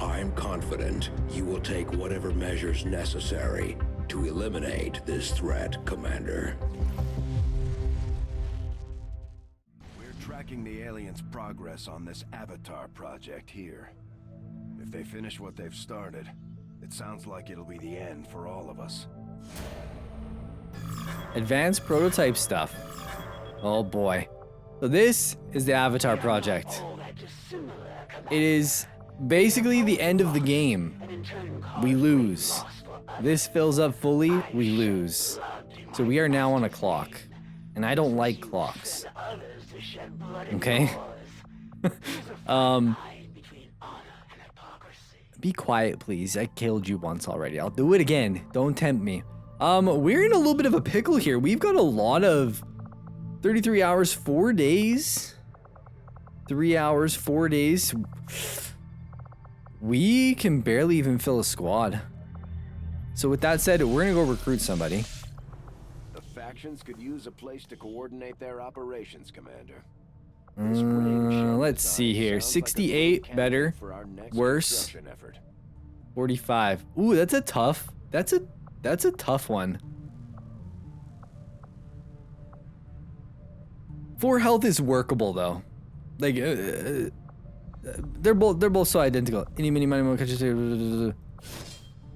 I am confident you will take whatever measures necessary to eliminate this threat, Commander. We're tracking the aliens' progress on this Avatar project here. If they finish what they've started, it sounds like it'll be the end for all of us. Advanced prototype stuff. Oh boy. So this is the Avatar project. It is basically the end of the game. We lose. This fills up fully, we lose. So we are now on a clock. And I don't like clocks. Okay? Be quiet, please. I killed you once already. I'll do it again. Don't tempt me. We're in a little bit of a pickle here. We've got a lot of 33 hours, 4 days. 3 hours, 4 days. We can barely even fill a squad. So with that said, we're gonna go recruit somebody. The factions could use a place to coordinate their operations, Commander. Let's see here. 68, better. Worse. 45. Ooh, that's a tough one. 4 health is workable though. Like they're both so identical. Any mini money catches.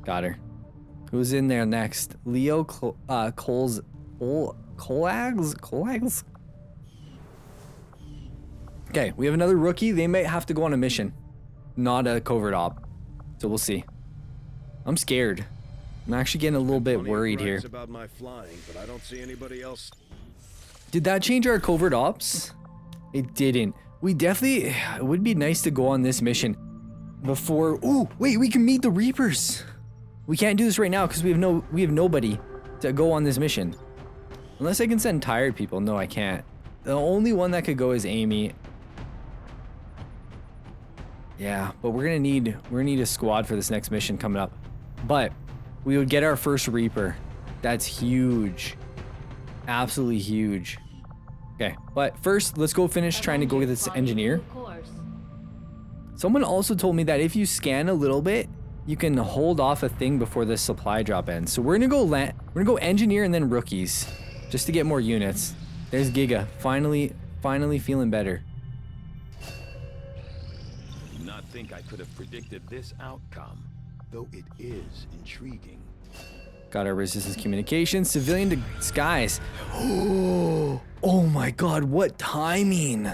Got her. Who's in there next? Leo Colags? Okay, we have another rookie. They might have to go on a mission, not a covert op. So we'll see. I'm scared. I'm actually getting a little bit worried here. About my flying, but I don't see anybody else. Did that change our covert ops? It didn't. We definitely, it would be nice to go on this mission before, oh, wait, we can meet the Reapers. We can't do this right now because we have nobody to go on this mission. Unless I can send tired people. No, I can't. The only one that could go is Amy. Yeah, but we're gonna need a squad for this next mission coming up. But we would get our first Reaper. That's huge. Absolutely huge. Okay, but first let's go finish trying to go get this engineer. Someone also told me that if you scan a little bit, you can hold off a thing before the supply drop ends. So we're gonna go engineer and then rookies, just to get more units. There's Giga, finally feeling better. I do not think I could have predicted this outcome, though it is intriguing. Got our resistance communication, civilian disguise. Oh my god, what timing!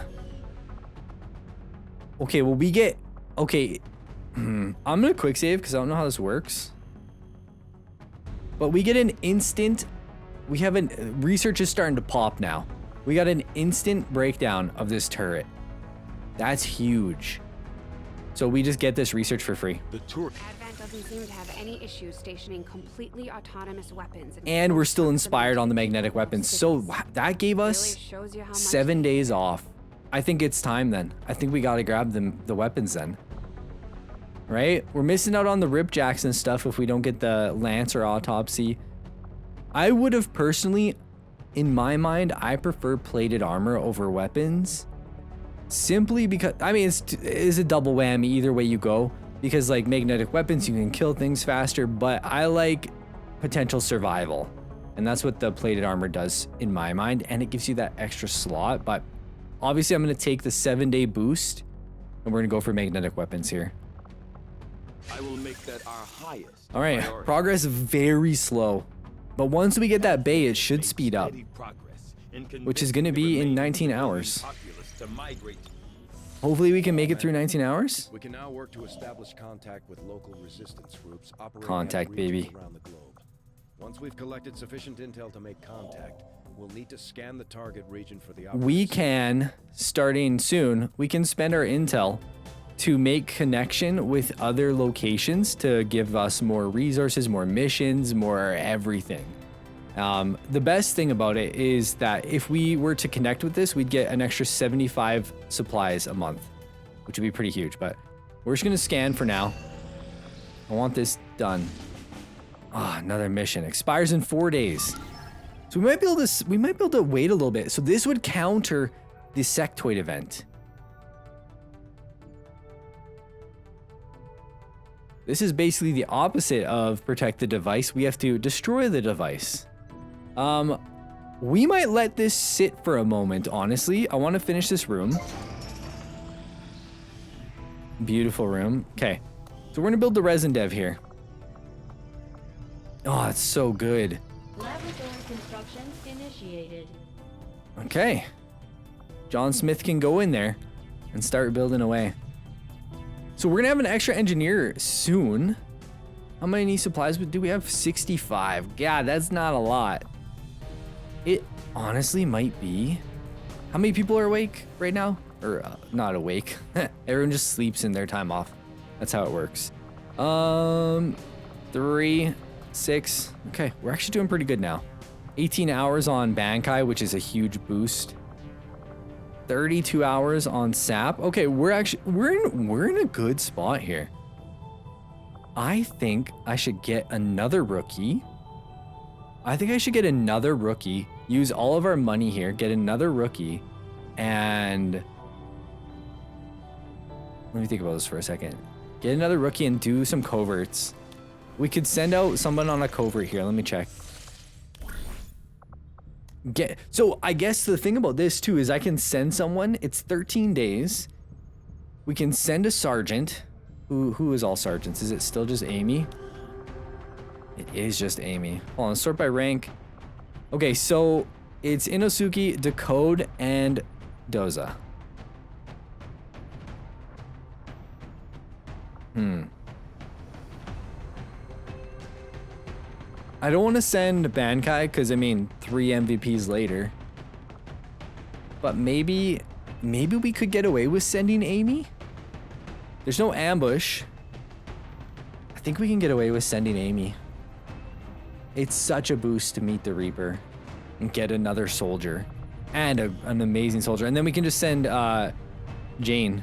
Okay, well we get, okay, I'm gonna quick save because I don't know how this works. But we get an instant, research is starting to pop now. We got an instant breakdown of this turret. That's huge. So we just get this research for free. The turret Advent doesn't seem to have any issues stationing completely autonomous weapons. And we're still inspired on the magnetic weapons. So that gave us 7 days off. I think it's time then. I think we gotta grab the weapons then. Right? We're missing out on the ripjacks and stuff if we don't get the lance or autopsy. I would have personally, in my mind, I prefer plated armor over weapons. Simply because, I mean, it's a double whammy either way you go. Because like magnetic weapons, you can kill things faster, but I like potential survival. And that's what the plated armor does in my mind. And it gives you that extra slot. But obviously I'm gonna take the 7-day boost and we're gonna go for magnetic weapons here. I will make that our highest. All right, priority. progress very slow. But once we get that bay, it should Make speed up. steady progress and Which is convince gonna the be in remaining 19 civilian hours. populace to migrate. Hopefully we can make it through 19 hours. We can now work to establish contact with local resistance groups operating Contact, in regions baby. around the globe. Once we've collected sufficient intel to make contact, we'll need to scan the target region for the We can, starting soon, we can spend our intel to make connection with other locations to give us more resources, more missions, more everything. The best thing about it is that if we were to connect with this, we'd get an extra 75 supplies a month, which would be pretty huge, but we're just gonna scan for now. I want this done. Ah, another mission expires in 4 days. So we might be able to wait a little bit. So this would counter the sectoid event. This is basically the opposite of protect the device. We have to destroy the device. We might let this sit for a moment, honestly. I want to finish this room. Beautiful room. Okay. So we're gonna build the resin dev here. Oh, it's so good. Laboratory construction initiated. Okay. John Smith can go in there and start building away. So we're gonna have an extra engineer soon. How many supplies do we have? 65. God, that's not a lot. It honestly might be. How many people are awake right now? Or not awake. Everyone just sleeps in their time off. That's how it works. 3, 6. Okay, we're actually doing pretty good now. 18 hours on Bankai, which is a huge boost. 32 hours on SAP. Okay, we're in a good spot here. I think I should get another rookie. Use all of our money here, get another rookie, and let me think about this for a second. Get another rookie and do some coverts. We could send out someone on a covert here. Let me check. So I guess the thing about this too is I can send someone. It's 13 days. We can send a sergeant. Who is all sergeants? Is it still just Amy? It is just Amy. Hold on, sort by rank. Okay, so it's Inosuke, Decode, and Doza. I don't want to send Bankai because I mean 3 MVPs later. but maybe we could get away with sending Amy. There's no ambush. I think we can get away with sending Amy. It's such a boost to meet the Reaper and get another soldier and an amazing soldier. And then we can just send Jane.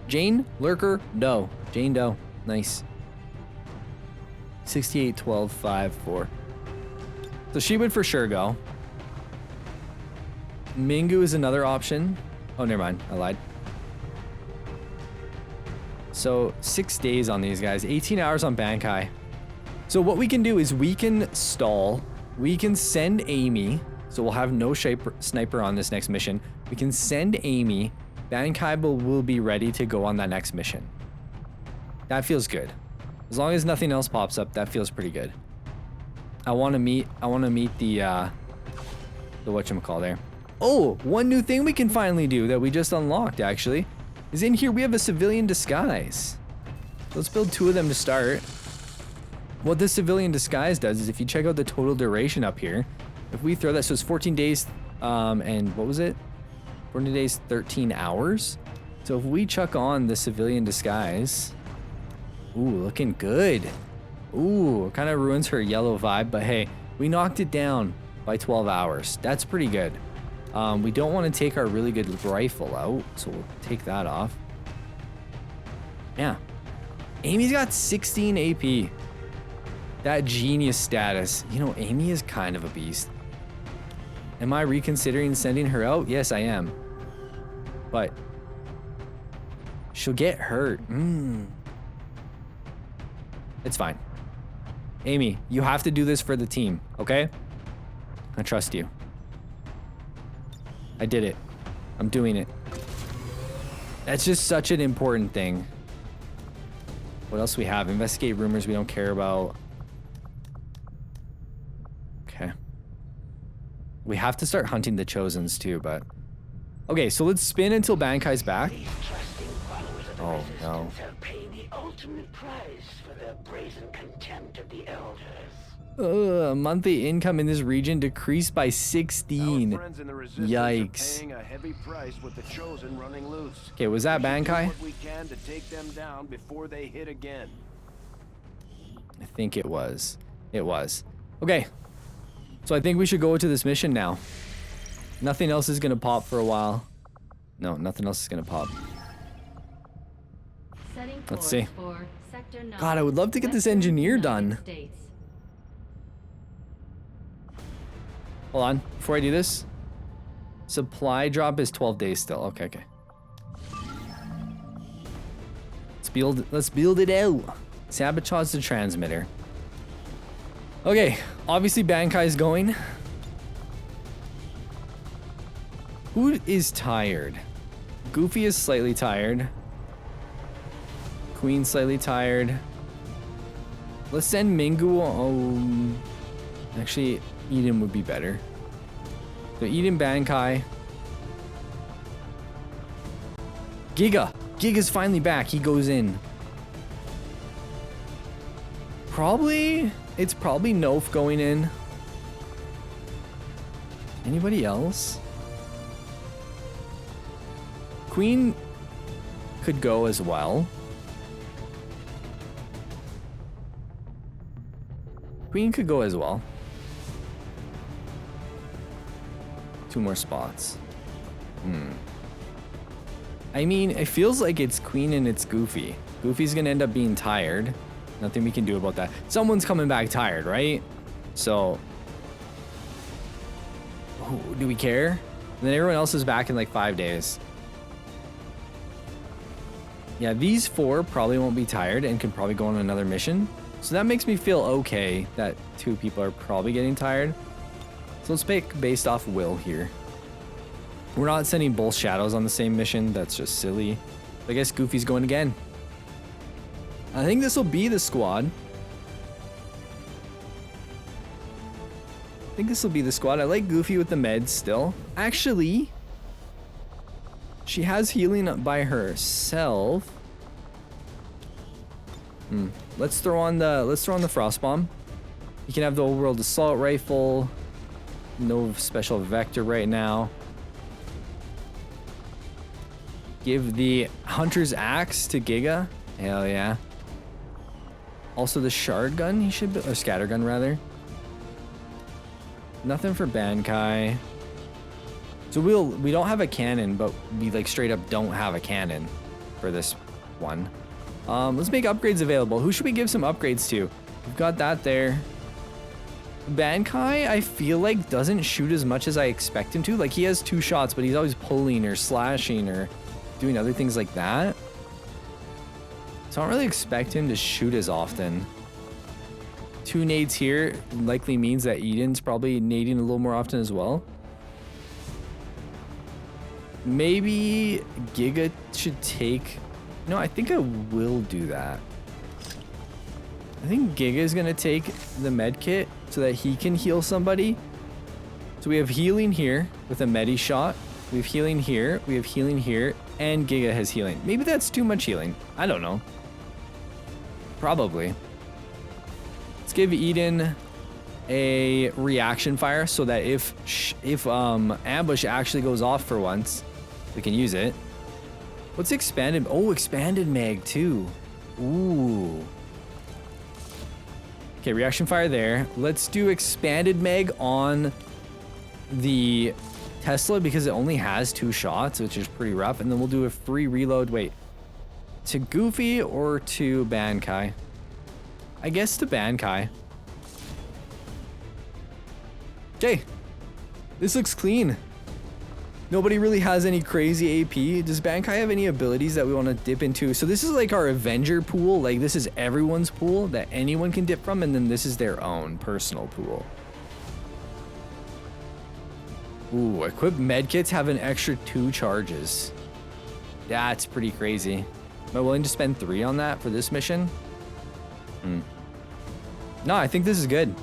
Jane, Lurker, Doe. Jane Doe. Nice. 68, 12, 5, 4. So she would for sure go. Mingu is another option. Oh, never mind. I lied. So 6 days on these guys. 18 hours on Bankai. So what we can do is we can stall. We can send Amy. So we'll have no sniper on this next mission. We can send Amy. Bankai will be ready to go on that next mission. That feels good. As long as nothing else pops up, that feels pretty good. I want to meet the whatchamacall there. Oh, one new thing we can finally do that we just unlocked actually is in here we have a civilian disguise. Let's build 2 of them to start. What the civilian disguise does is if you check out the total duration up here, if we throw that, so it's 14 days and what was it? 14 days, 13 hours. So if we chuck on the civilian disguise, ooh, looking good. Ooh, kind of ruins her yellow vibe, but hey, we knocked it down by 12 hours. That's pretty good. We don't want to take our really good rifle out, so we'll take that off. Yeah. Amy's got 16 AP. That genius status. You know, Amy is kind of a beast. Am I reconsidering sending her out? Yes, I am. But she'll get hurt. It's fine. Amy, you have to do this for the team, okay? I trust you. I did it. I'm doing it. That's just such an important thing. What else we have? Investigate rumors we don't care about. Okay. We have to start hunting the Chosens too, but... Okay, so let's spin until Bankai's back. Oh, no. Ultimate prize for their brazen contempt of the elders. Monthly income in this region decreased by 16. Yikes. Paying a heavy price with the Chosen running loose. Okay, was that Bankai? What we can to take them down before they hit again. I think it was. It was. Okay. So I think we should go to this mission now. Nothing else is gonna pop for a while. No, nothing else is gonna pop. Let's see. God, I would love to get this engineer done. Hold on, before I do this. Supply drop is 12 days still. Okay, okay. Let's build it out. Sabotage the transmitter. Okay, obviously Bankai's going. Who is tired? Goofy is slightly tired. Queen's slightly tired. Let's send Mingu. Oh, actually, Eden would be better. So Eden, Bankai. Giga's finally back. He goes in. It's probably Nof going in. Anybody else? Queen could go as well. Queen could go as well. 2 more spots. I mean, it feels like it's Queen and it's Goofy. Goofy's gonna end up being tired. Nothing we can do about that. Someone's coming back tired, right? So, do we care? And then everyone else is back in like 5 days. Yeah, these 4 probably won't be tired and can probably go on another mission. So that makes me feel okay that 2 people are probably getting tired. So let's pick based off will here. We're not sending both shadows on the same mission. That's just silly. I guess Goofy's going again. I think this will be the squad. I like Goofy with the meds still. Actually, she has healing by herself. Let's throw on the frost bomb. You can have the overworld assault rifle. No special vector right now. Give the Hunter's Axe to Giga. Hell yeah. Also the Shard Gun he should, or Scatter Gun rather. Nothing for Bankai. So we don't have a cannon, but we like straight up don't have a cannon for this one. Let's make upgrades available. Who should we give some upgrades to? We've got that there. Bankai, I feel like doesn't shoot as much as I expect him to. Like he has 2 shots, but he's always pulling or slashing or doing other things like that. So I don't really expect him to shoot as often. 2 nades here likely means that Eden's probably nading a little more often as well. Maybe Giga should take... No, I think I will do that. I think Giga is going to take the med kit so that he can heal somebody. So we have healing here with a medi shot. We have healing here. We have healing here. And Giga has healing. Maybe that's too much healing. I don't know. Probably. Let's give Eden a reaction fire so that if ambush actually goes off for once, we can use it. What's expanded? Oh, expanded mag too. Ooh. Okay, reaction fire there. Let's do expanded mag on the Tesla because it only has 2 shots, which is pretty rough. And then we'll do a free reload. Wait, to Goofy or to Bankai? I guess to Bankai. Okay, this looks clean. Nobody really has any crazy AP. Does Bankai have any abilities that we want to dip into? So this is like our Avenger pool. Like this is everyone's pool that anyone can dip from. And then this is their own personal pool. Ooh, equipped medkits have an extra 2 charges. That's pretty crazy. Am I willing to spend 3 on that for this mission? No, I think this is good.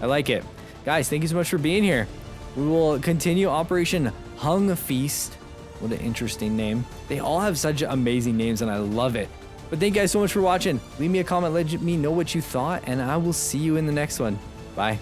I like it. Guys, thank you so much for being here. We will continue Operation Hung Feast. What an interesting name. They all have such amazing names and I love it. But thank you guys so much for watching. Leave me a comment, let me know what you thought, and I will see you in the next one. Bye.